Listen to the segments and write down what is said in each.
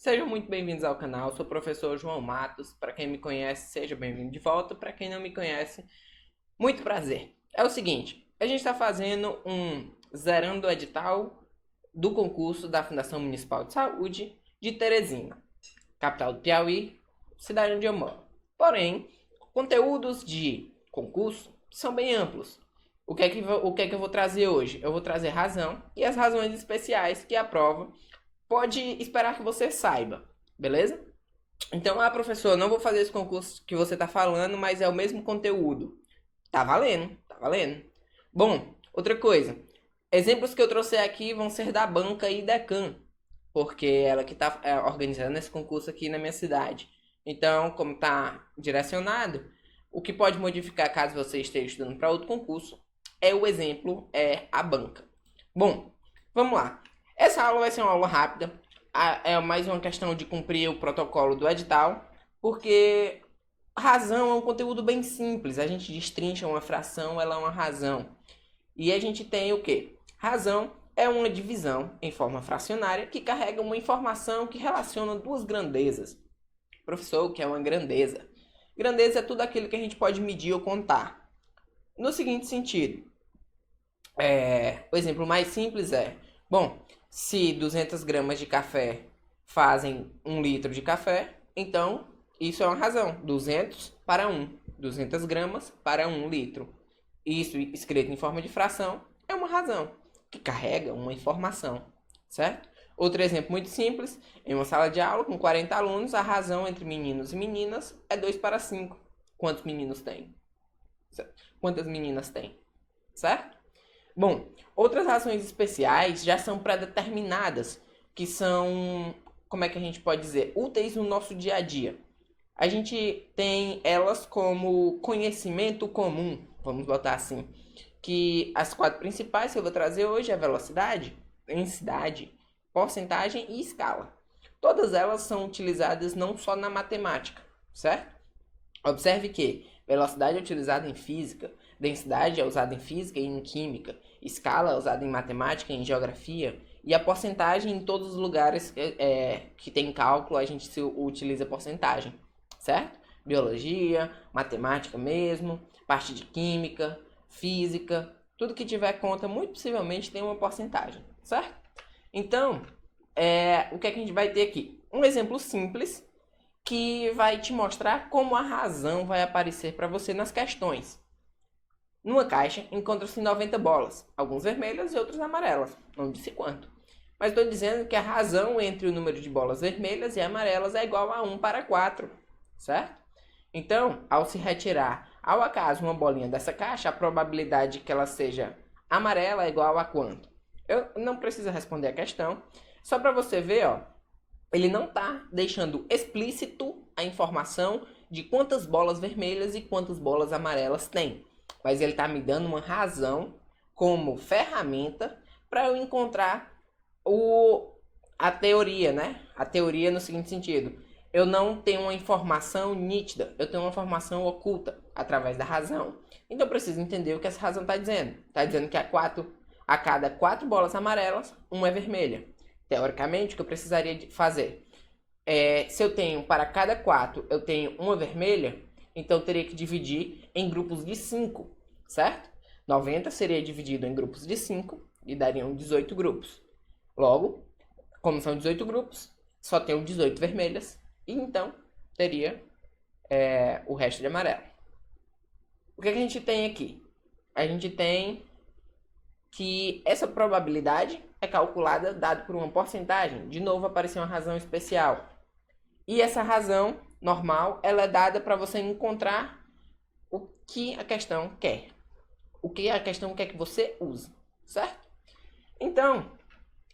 Sejam muito bem-vindos ao canal, sou o professor João Matos. Para quem me conhece, seja bem-vindo de volta. Para quem não me conhece, muito prazer. É o seguinte, a gente está fazendo um zerando o edital do concurso da Fundação Municipal de Saúde de Teresina, capital do Piauí, cidade onde eu moro. Porém, conteúdos de concurso são bem amplos. O que é que eu vou trazer hoje? Eu vou trazer razão e as razões especiais que a prova pode esperar que você saiba, beleza? Então, professor, não vou fazer esse concurso que você está falando, mas é o mesmo conteúdo. Tá valendo, tá valendo. Bom, outra coisa. Exemplos que eu trouxe aqui vão ser da banca e Decam, porque ela que está organizando esse concurso aqui na minha cidade. Então, como está direcionado, o que pode modificar caso você esteja estudando para outro concurso é o exemplo, é a banca. Bom, vamos lá. Essa aula vai ser uma aula rápida. É mais uma questão de cumprir o protocolo do edital, porque razão é um conteúdo bem simples. A gente destrincha uma fração, ela é uma razão. E a gente tem o quê? Razão é uma divisão em forma fracionária que carrega uma informação que relaciona duas grandezas. Professor, o que é uma grandeza? Grandeza é tudo aquilo que a gente pode medir ou contar. No seguinte sentido, o exemplo mais simples é, bom, se 200 gramas de café fazem 1 litro de café, então isso é uma razão. 200 para 1. 200 gramas para 1 litro. Isso escrito em forma de fração é uma razão que carrega uma informação, certo? Outro exemplo muito simples, em uma sala de aula com 40 alunos, a razão entre meninos e meninas é 2 para 5. Quantos meninos tem? Quantas meninas tem? Certo? Bom, outras razões especiais já são pré-determinadas, que são, como é que a gente pode dizer, úteis no nosso dia a dia. A gente tem elas como conhecimento comum, vamos botar assim, que as 4 principais que eu vou trazer hoje é velocidade, densidade, porcentagem e escala. Todas elas são utilizadas não só na matemática, certo? Observe que velocidade é utilizada em física, densidade é usada em física e em química, escala é usada em matemática e em geografia, e a porcentagem em todos os lugares que tem cálculo a gente se utiliza porcentagem, certo? Biologia, matemática mesmo, parte de química, física, tudo que tiver conta muito possivelmente tem uma porcentagem, certo? Então, o que é que a gente vai ter aqui? Um exemplo simples que vai te mostrar como a razão vai aparecer para você nas questões. Numa caixa encontram-se 90 bolas, algumas vermelhas e outras amarelas, não disse quanto. Mas estou dizendo que a razão entre o número de bolas vermelhas e amarelas é igual a 1 para 4, certo? Então, ao se retirar ao acaso uma bolinha dessa caixa, a probabilidade de que ela seja amarela é igual a quanto? Eu não preciso responder a questão, só para você ver, ó, ele não está deixando explícito a informação de quantas bolas vermelhas e quantas bolas amarelas tem. Mas ele está me dando uma razão como ferramenta para eu encontrar a teoria, né? A teoria no seguinte sentido. Eu não tenho uma informação nítida, eu tenho uma informação oculta através da razão. Então eu preciso entender o que essa razão está dizendo. Está dizendo que a cada 4 bolas amarelas, uma é vermelha. Teoricamente, o que eu precisaria fazer? Se eu tenho para cada 4, eu tenho uma vermelha, então eu teria que dividir em grupos de 5, certo? 90 seria dividido em grupos de 5 e dariam 18 grupos. Logo, como são 18 grupos, só tenho 18 vermelhas e então teria o resto de amarelo. O que a gente tem aqui? A gente tem que essa probabilidade é calculada dado por uma porcentagem. De novo apareceu uma razão especial. E essa razão normal, ela é dada para você encontrar o que a questão quer. O que a questão quer que você use, certo? Então,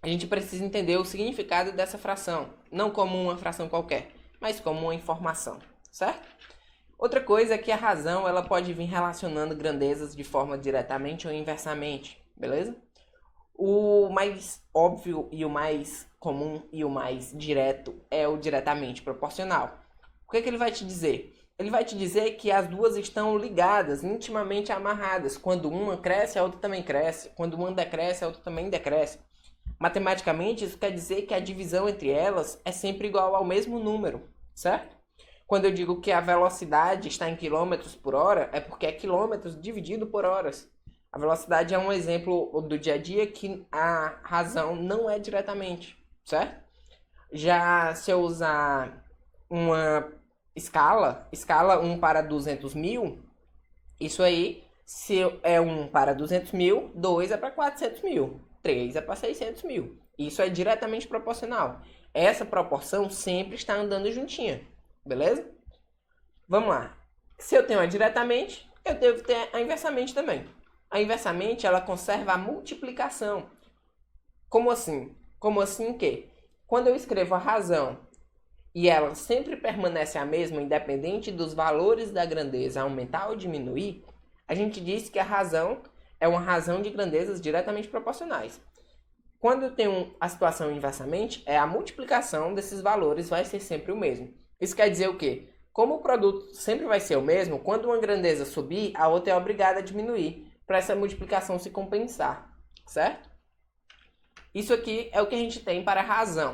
a gente precisa entender o significado dessa fração. Não como uma fração qualquer, mas como uma informação, certo? Outra coisa é que a razão ela pode vir relacionando grandezas de forma diretamente ou inversamente, beleza? O mais óbvio e o mais comum e o mais direto é o diretamente proporcional. O que ele vai te dizer? Ele vai te dizer que as duas estão ligadas, intimamente amarradas. Quando uma cresce, a outra também cresce. Quando uma decresce, a outra também decresce. Matematicamente, isso quer dizer que a divisão entre elas é sempre igual ao mesmo número, certo? Quando eu digo que a velocidade está em quilômetros por hora, é porque é quilômetros dividido por horas. A velocidade é um exemplo do dia a dia que a razão não é diretamente, certo? Já se eu usar uma escala 1 para 200 mil, isso aí, se é 1 para 200 mil, 2 é para 400 mil, 3 é para 600 mil. Isso é diretamente proporcional. Essa proporção sempre está andando juntinha, beleza? Vamos lá. Se eu tenho a diretamente, eu devo ter a inversamente também. A inversamente, ela conserva a multiplicação. Como assim? Como assim que? Quando eu escrevo a razão e ela sempre permanece a mesma, independente dos valores da grandeza aumentar ou diminuir, a gente diz que a razão é uma razão de grandezas diretamente proporcionais. Quando eu tenho a situação inversamente, a multiplicação desses valores vai ser sempre o mesmo. Isso quer dizer o quê? Como o produto sempre vai ser o mesmo, quando uma grandeza subir, a outra é obrigada a diminuir, para essa multiplicação se compensar, certo? Isso aqui é o que a gente tem para a razão.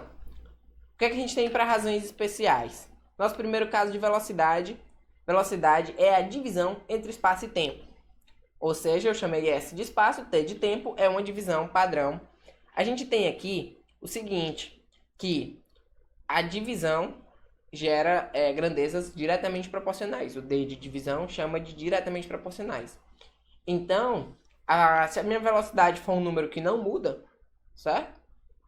O que é que a gente tem para razões especiais? Nosso primeiro caso de velocidade. Velocidade é a divisão entre espaço e tempo. Ou seja, eu chamei S de espaço, T de tempo, é uma divisão padrão. A gente tem aqui o seguinte, que a divisão gera grandezas diretamente proporcionais. O D de divisão chama de diretamente proporcionais. Então, se a minha velocidade for um número que não muda, certo?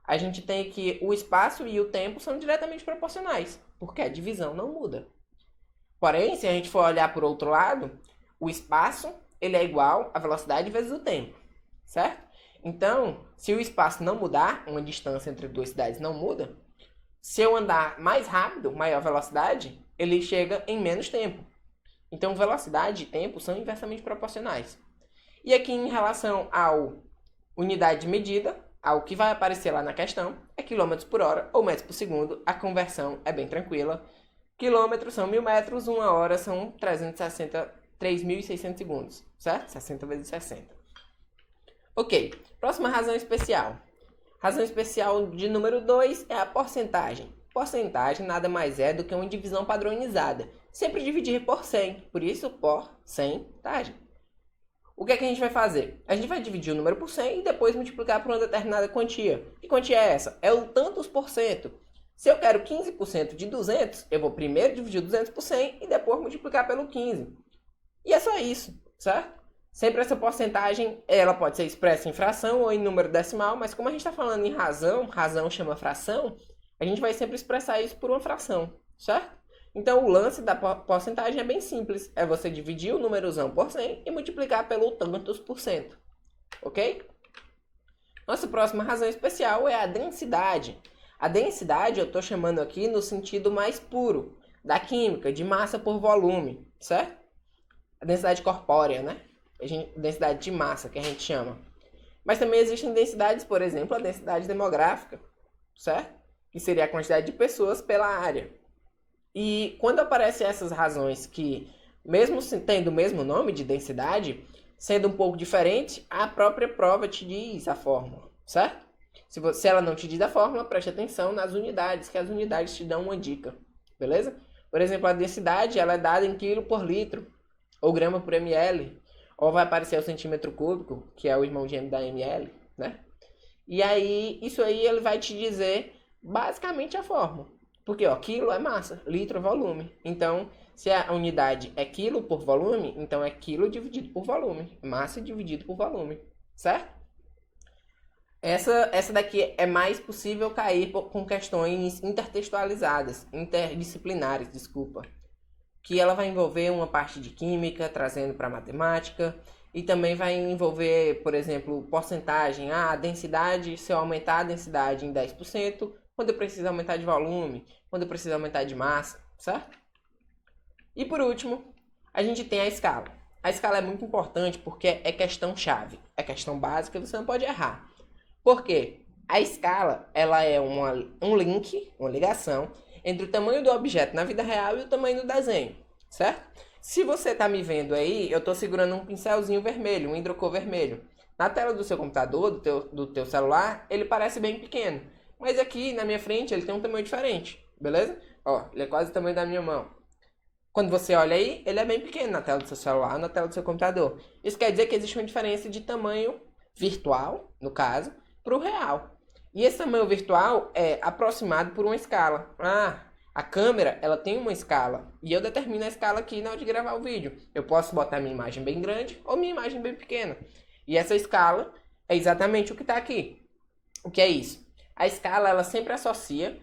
A gente tem que o espaço e o tempo são diretamente proporcionais, porque a divisão não muda. Porém, se a gente for olhar por outro lado, o espaço ele é igual à velocidade vezes o tempo, certo? Então, se o espaço não mudar, uma distância entre duas cidades não muda, se eu andar mais rápido, maior velocidade, ele chega em menos tempo. Então, velocidade e tempo são inversamente proporcionais. E aqui em relação ao unidade de medida, ao que vai aparecer lá na questão, é quilômetros por hora ou metros por segundo. A conversão é bem tranquila. Quilômetros são 1000 metros, uma hora são 3.600 segundos, certo? 60 vezes 60. Ok, próxima razão especial. Razão especial de número 2 é a porcentagem. Porcentagem nada mais é do que uma divisão padronizada. Sempre dividir por 100, por isso porcentagem. O que é que a gente vai fazer? A gente vai dividir o número por 100 e depois multiplicar por uma determinada quantia. Que quantia é essa? É o tantos por cento. Se eu quero 15% de 200, eu vou primeiro dividir 200 por 100 e depois multiplicar pelo 15. E é só isso, certo? Sempre essa porcentagem, ela pode ser expressa em fração ou em número decimal, mas como a gente está falando em razão, razão chama fração, a gente vai sempre expressar isso por uma fração, certo? Então o lance da porcentagem é bem simples, é você dividir o númerozão por 100 e multiplicar pelo tantos por cento, ok? Nossa próxima razão especial é a densidade. A densidade eu estou chamando aqui no sentido mais puro, da química, de massa por volume, certo? A densidade corpórea, né? Densidade de massa, que a gente chama. Mas também existem densidades, por exemplo, a densidade demográfica, certo? Que seria a quantidade de pessoas pela área. E quando aparecem essas razões que, mesmo tendo o mesmo nome de densidade, sendo um pouco diferente, a própria prova te diz a fórmula, certo? Se ela não te diz a fórmula, preste atenção nas unidades, que as unidades te dão uma dica, beleza? Por exemplo, a densidade ela é dada em quilo por litro, ou grama por ml, ou vai aparecer o centímetro cúbico, que é o irmão gêmeo da ml, né? E aí, isso aí ele vai te dizer basicamente a fórmula. Porque, ó, quilo é massa, litro é volume. Então, se a unidade é quilo por volume, então é quilo dividido por volume. Massa dividido por volume, certo? Essa daqui é mais possível cair com questões intertextualizadas, interdisciplinares, desculpa. Que ela vai envolver uma parte de química, trazendo para matemática, e também vai envolver, por exemplo, porcentagem. A densidade, se eu aumentar a densidade em 10%, quando eu preciso aumentar de volume, quando eu preciso aumentar de massa, certo? E por último, a gente tem a escala. A escala é muito importante porque é questão-chave, é questão básica e você não pode errar. Por quê? A escala ela é um link, uma ligação, entre o tamanho do objeto na vida real e o tamanho do desenho, certo? Se você está me vendo aí, eu estou segurando um pincelzinho vermelho, um hidrocor vermelho. Na tela do seu computador, do teu celular, ele parece bem pequeno. Mas aqui na minha frente ele tem um tamanho diferente, beleza? Ó, ele é quase o tamanho da minha mão. Quando você olha aí, ele é bem pequeno na tela do seu celular, na tela do seu computador. Isso quer dizer que existe uma diferença de tamanho virtual, no caso, para o real. E esse tamanho virtual é aproximado por uma escala. A câmera, ela tem uma escala. E eu determino a escala aqui na hora de gravar o vídeo. Eu posso botar minha imagem bem grande ou minha imagem bem pequena. E essa escala é exatamente o que está aqui. O que é isso? A escala, ela sempre associa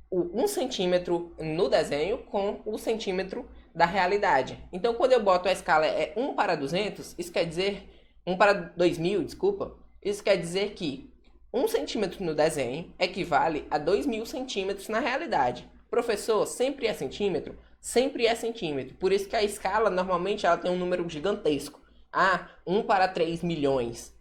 o 1 centímetro no desenho com o centímetro da realidade. Então, quando eu boto a escala é 1 para 200, isso quer dizer... 1 para 2000, desculpa. Isso quer dizer que 1 centímetro no desenho equivale a 2000 centímetros na realidade. Professor, sempre é centímetro? Sempre é centímetro. Por isso que a escala, normalmente, ela tem um número gigantesco. 1 para 3 milhões.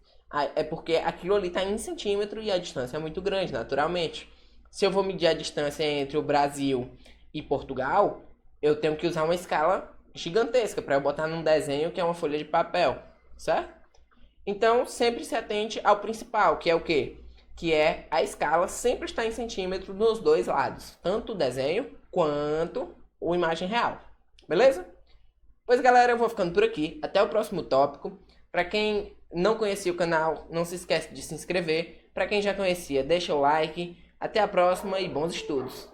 É porque aquilo ali está em centímetro e a distância é muito grande, naturalmente. Se eu vou medir a distância entre o Brasil e Portugal, eu tenho que usar uma escala gigantesca para eu botar num desenho que é uma folha de papel, certo? Então, sempre se atente ao principal, que é o quê? Que é a escala sempre está em centímetro nos dois lados, tanto o desenho quanto a imagem real, beleza? Pois galera, eu vou ficando por aqui, até o próximo tópico. Para quem não conhecia o canal, não se esquece de se inscrever. Para quem já conhecia, deixa o like. Até a próxima e bons estudos!